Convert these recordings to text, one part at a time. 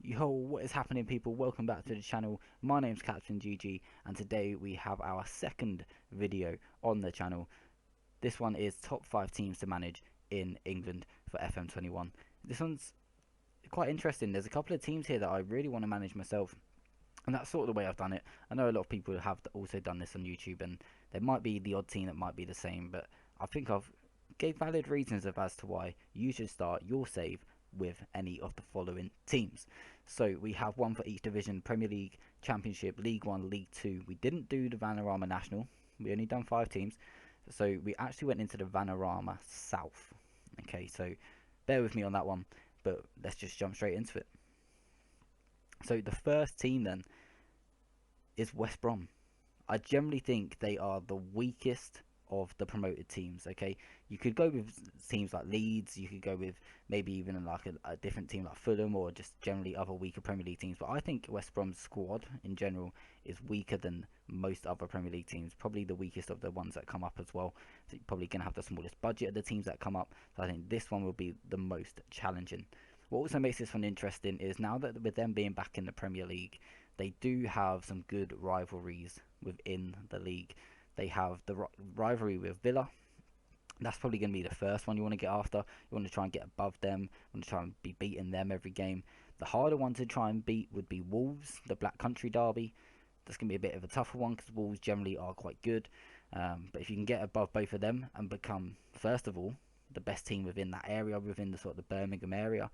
Yo, what is happening, people? Welcome back to the channel. My name's Captain GG, and today we have our second video on the channel. This one is top 5 teams to manage in England for FM21. This one's quite interesting. There's a couple of teams here that I really want to manage myself, and that's sort of the way I've done it. I know a lot of people have also done this on YouTube, and there might be the odd team that might be the same, but I think I've gave valid reasons as to why you should start your save with any of the following teams. So we have one for each division: Premier League, Championship, League 1, League 2. We didn't do the Vanarama National. We only done 5 teams. So we actually went into the Vanarama South. Okay, so bear with me on that one, but let's just jump straight into it. So the first team then is West Brom. I generally think they are the weakest of the promoted teams. Okay, you could go with teams like Leeds, you could go with maybe even like a different team like Fulham, or just generally other weaker Premier League teams, but I think West Brom's squad in general is weaker than most other Premier League teams, probably the weakest of the ones that come up as well. So you're probably going to have the smallest budget of the teams that come up, so I think this one will be the most challenging. What also makes this one interesting is now that with them being back in the Premier League, they do have some good rivalries within the league. They have the rivalry with Villa. That's probably going to be the first one you want to get after. You want to try and get above them. You want to try and be beating them every game. The harder one to try and beat would be Wolves, the Black Country derby. That's going to be a bit of a tougher one because Wolves generally are quite good. But if you can get above both of them and become, first of all, the best team within that area, within the sort of the Birmingham area,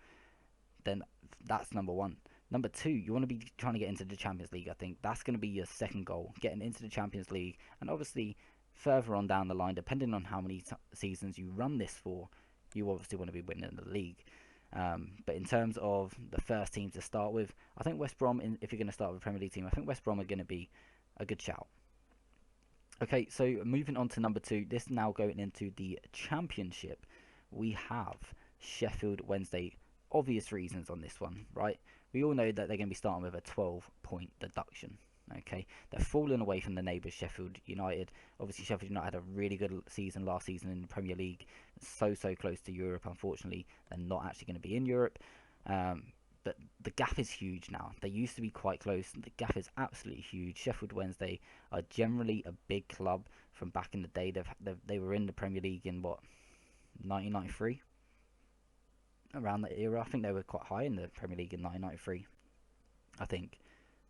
then that's number one. Number 2, you want to be trying to get into the Champions League. I think that's going to be your second goal, getting into the Champions League. And obviously, further on down the line, depending on how many seasons you run this for, you obviously want to be winning the league. But in terms of the first team to start with, I think West Brom, if you're going to start with a Premier League team, I think West Brom are going to be a good shout. Okay, so moving on to number 2, this now going into the Championship, we have Sheffield Wednesday. Obvious reasons on this one, right? We all know that they're going to be starting with a 12-point deduction. Okay, they're falling away from the neighbours Sheffield United. Obviously, Sheffield United had a really good season last season in the Premier League, so close to Europe. Unfortunately, they're not actually going to be in Europe. But the gap is huge now. They used to be quite close. The gap is absolutely huge. Sheffield Wednesday are generally a big club from back in the day. They were in the Premier League in what, 1993. Around that era, I think they were quite high in the Premier League in 1993. I think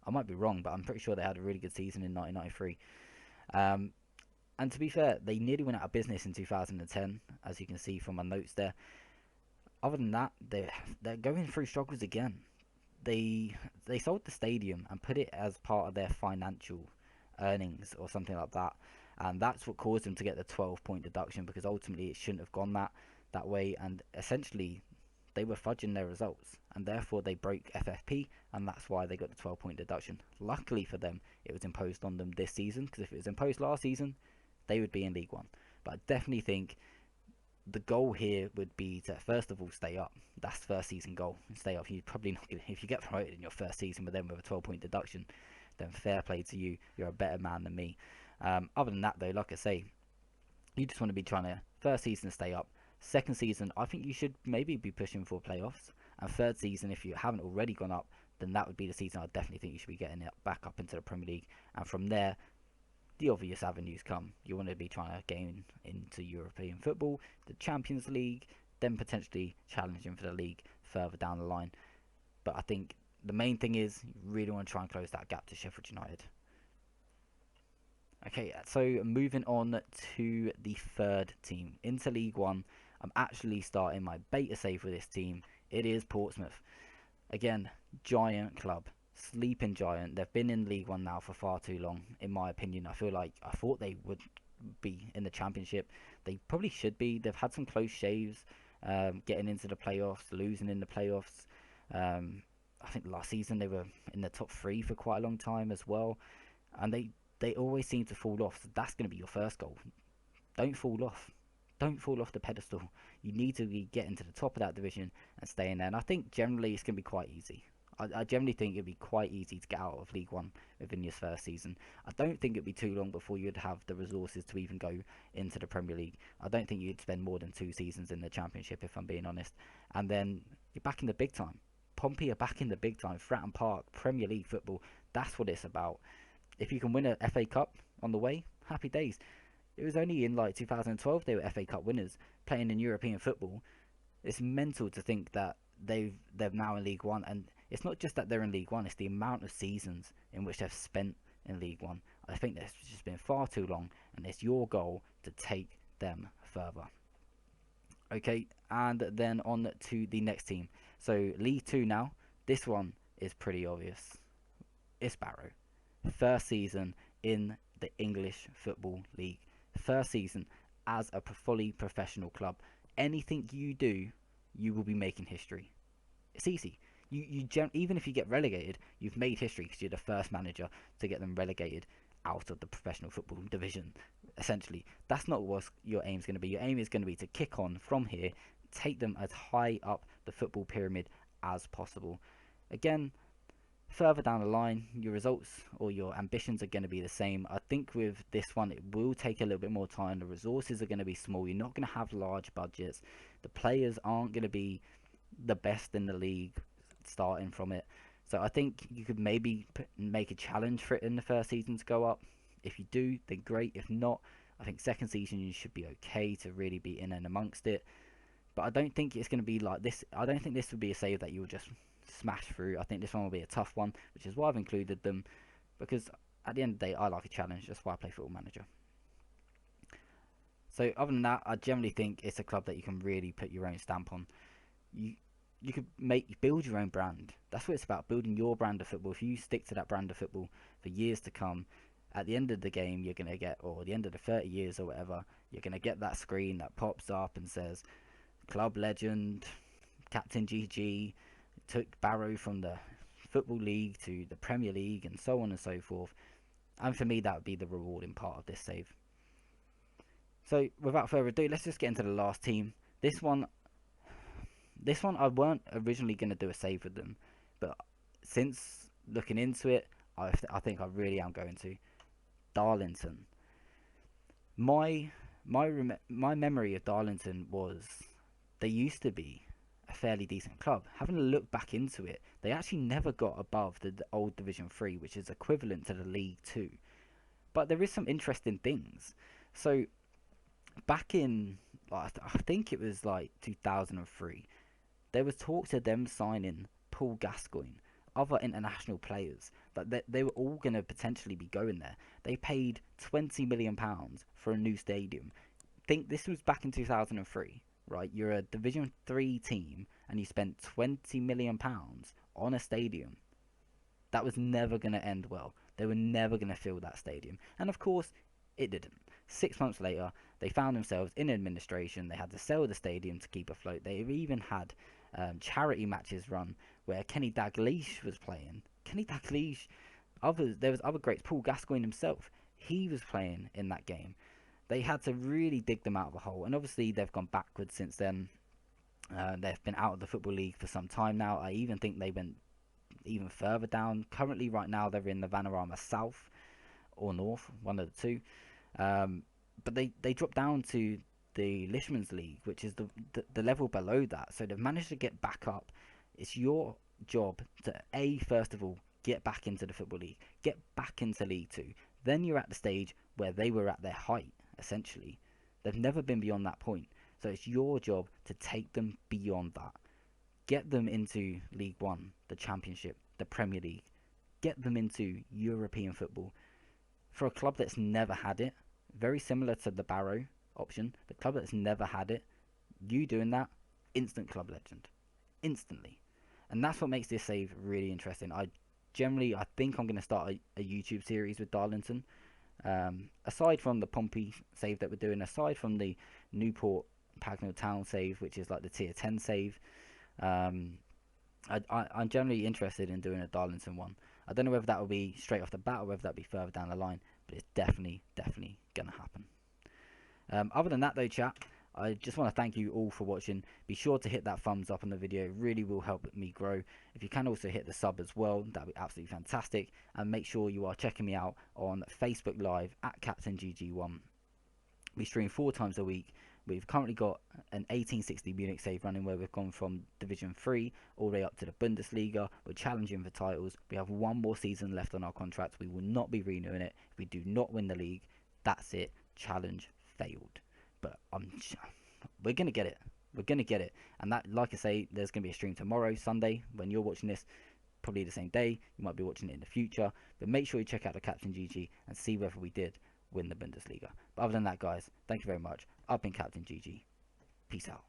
I might be wrong, but I'm pretty sure they had a really good season in 1993. And to be fair, they nearly went out of business in 2010, as you can see from my notes there. Other than that, they're going through struggles again. They sold the stadium and put it as part of their financial earnings or something like that, and that's what caused them to get the 12-point deduction, because ultimately it shouldn't have gone that way, and essentially they were fudging their results, and therefore they broke FFP, and that's why they got the 12-point deduction. Luckily for them, it was imposed on them this season, because if it was imposed last season, they would be in League 1. But I definitely think the goal here would be to, first of all, stay up. That's the first season goal. Stay up. You're probably not gonna, if you get promoted in your first season with them with a 12-point deduction, then fair play to you. You're a better man than me. Other than that, though, like I say, you just want to be trying to, first season, stay up. Second season, I think you should maybe be pushing for playoffs. And third season, if you haven't already gone up, then that would be the season I definitely think you should be getting it back up into the Premier League. And from there, the obvious avenues come. You want to be trying to gain into European football, the Champions League, then potentially challenging for the league further down the line. But I think the main thing is you really want to try and close that gap to Sheffield United. Okay, so moving on to the third team, into League 1. I'm actually starting my beta save for this team. It is Portsmouth. Again, giant club, sleeping giant. They've been in League 1 now for far too long, in my opinion. I thought they would be in the Championship. They probably should be. They've had some close shaves, getting into the playoffs, losing in the playoffs. I think last season they were in the top 3 for quite a long time as well, and they always seem to fall off. So that's going to be your first goal. Don't fall off. Don't fall off the pedestal. You need to be getting to the top of that division and stay in there. And I think generally it's going to be quite easy. I generally think it'd be quite easy to get out of League One within your first season. I don't think it'd be too long before you'd have the resources to even go into the Premier League. I don't think you'd spend more than 2 seasons in the Championship, if I'm being honest. And then you're back in the big time. Pompey are back in the big time. Fratton Park, Premier League football. That's what it's about. If you can win a FA Cup on the way, happy days. It was only in like 2012 they were FA Cup winners, playing in European football. It's mental to think that they're now in League One, and it's not just that they're in League One, it's the amount of seasons in which they've spent in League One. I think that's just been far too long, and it's your goal to take them further. Okay, and then on to the next team. So League Two now. This one is pretty obvious. It's Barrow. First season in the English Football League. First season as a fully professional club. Anything you do, you will be making history. It's easy. Even if you get relegated, you've made history because you're the first manager to get them relegated out of the professional football division. Essentially, that's not what your aim is going to be. Your aim is going to be to kick on from here, take them as high up the football pyramid as possible. Again, further down the line, your results or your ambitions are going to be the same. I think with this one, it will take a little bit more time. The resources are going to be small. You're not going to have large budgets. The players aren't going to be the best in the league starting from it. So I think you could maybe make a challenge for it in the first season to go up. If you do, then great. If not, I think second season you should be okay to really be in and amongst it. But I don't think it's going to be like this. I don't think this would be a save that you will just smash through. I think this one will be a tough one, which is why I've included them, because at the end of the day I like a challenge. That's why I play Football Manager. So other than that, I generally think it's a club that you can really put your own stamp on. You could build your own brand. That's what it's about, building your brand of football. If you stick to that brand of football for years to come, at the end of the game you're going to get, or the end of the 30 years or whatever, you're going to get that screen that pops up and says club legend, Captain GG, took Barrow from the Football League to the Premier League, and so on and so forth. And for me, that would be the rewarding part of this save. So without further ado, let's just get into the last team. This one I weren't originally going to do a save with them, but since looking into it, I think I really am going to. Darlington. My memory of Darlington was they used to be a fairly decent club. Having a look back into it, they actually never got above the old Division 3, which is equivalent to the League 2. But there is some interesting things. So back in, I think it was like 2003, there was talks of them signing Paul Gascoigne, other international players, that they were all going to potentially be going there. They paid £20 million for a new stadium. Think this was back in 2003, right? You're a Division 3 team and you spent £20 million on a stadium. That was never going to end well. They were never going to fill that stadium. And of course, it didn't. 6 months later, they found themselves in administration. They had to sell the stadium to keep afloat. They even had charity matches run where Kenny Dalglish was playing. Kenny Dalglish, there was other greats. Paul Gascoigne himself, he was playing in that game. They had to really dig them out of a hole, and obviously they've gone backwards since then. They've been out of the Football League for some time now. I even think they went even further down. Currently, right now, they're in the Vanarama South or North, one of the two. But they dropped down to the Lishman's League, which is the level below that. So they've managed to get back up. It's your job to, first of all, get back into the Football League, get back into League 2. Then you're at the stage where they were at their height, essentially. They've never been beyond that point. So it's your job to take them beyond that. Get them into League 1, the Championship, the Premier League. Get them into European football. For a club that's never had it, very similar to the Barrow option, the club that's never had it, you doing that, instant club legend. Instantly. And that's what makes this save really interesting. I think I'm going to start a YouTube series with Darlington. Aside from the Pompey save that we're doing, aside from the Newport Pagnell Town save, which is like the tier 10 save, I'm generally interested in doing a Darlington one. I don't know whether that will be straight off the bat or whether that will be further down the line, but it's definitely going to happen. Other than that though, chat, I just want to thank you all for watching. Be sure to hit that thumbs up on the video, it really will help me grow. If you can also hit the sub as well, that would be absolutely fantastic. And make sure you are checking me out on Facebook Live at CaptainGG1. We stream 4 times a week. We've currently got an 1860 Munich save running, where we've gone from Division 3 all the way up to the Bundesliga. We're challenging for titles. We have 1 more season left on our contract. We will not be renewing it. If we do not win the league, that's it. Challenge failed. But we're going to get it. We're going to get it. And that, like I say, there's going to be a stream tomorrow, Sunday, when you're watching this. Probably the same day. You might be watching it in the future. But make sure you check out the Captain GG and see whether we did win the Bundesliga. But other than that, guys, thank you very much. I've been Captain GG. Peace out.